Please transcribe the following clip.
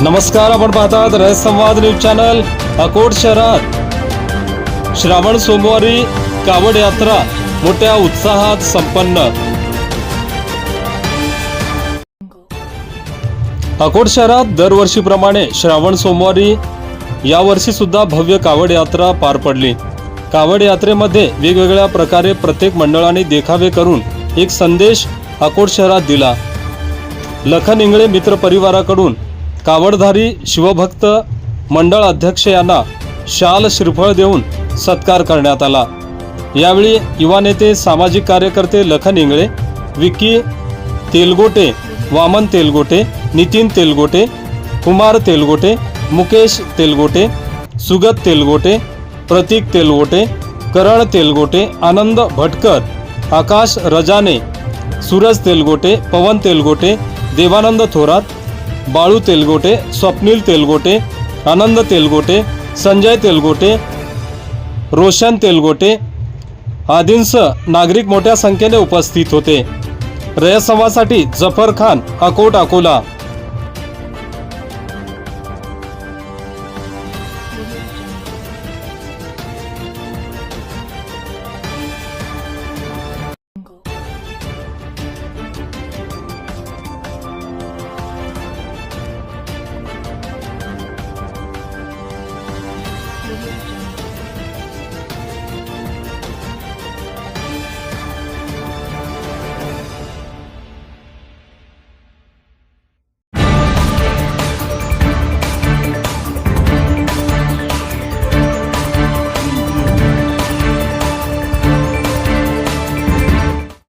नमस्कार, आपण पाहतात रहस्य संवाद न्यूज चॅनल। अकोट शहरात श्रावण सोमवारी कावड यात्रा मोठ्या उत्साहात संपन्न। अकोट शहरात दरवर्षीप्रमाणे श्रावण सोमवारी यावर्षी सुद्धा भव्य कावड यात्रा पार पडली। कावड यात्रेमध्ये वेगवेगळ्या प्रकारे प्रत्येक मंडळाने देखावे करून एक संदेश अकोट शहरात दिला। लखन इंगळे मित्र परिवाराकडून कावडधारी शिवभक्त मंडळ अध्यक्ष यांना शाल श्रीफळ देऊन सत्कार करण्यात आला। यावेळी युवा नेते सामाजिक कार्यकर्ते लखन इंगळे, विकी तेलगोटे, वामन तेलगोटे, नितीन तेलगोटे, कुमार तेलगोटे, मुकेश तेलगोटे, सुगत तेलगोटे, प्रतीक तेलगोटे, करण तेलगोटे, आनंद भटकर, आकाश रजाने, सूरज तेलगोटे, पवन तेलगोटे, देवानंद थोरात, बाळू तेलगोटे, स्वप्नील तेलगोटे, आनंद तेलगोटे, संजय तेलगोटे, रोशन तेलगोटे आदींसह नागरिक मोठ्या संख्येने उपस्थित होते। रहस्य संवादसाठी जफर खान, अकोट, अकोला।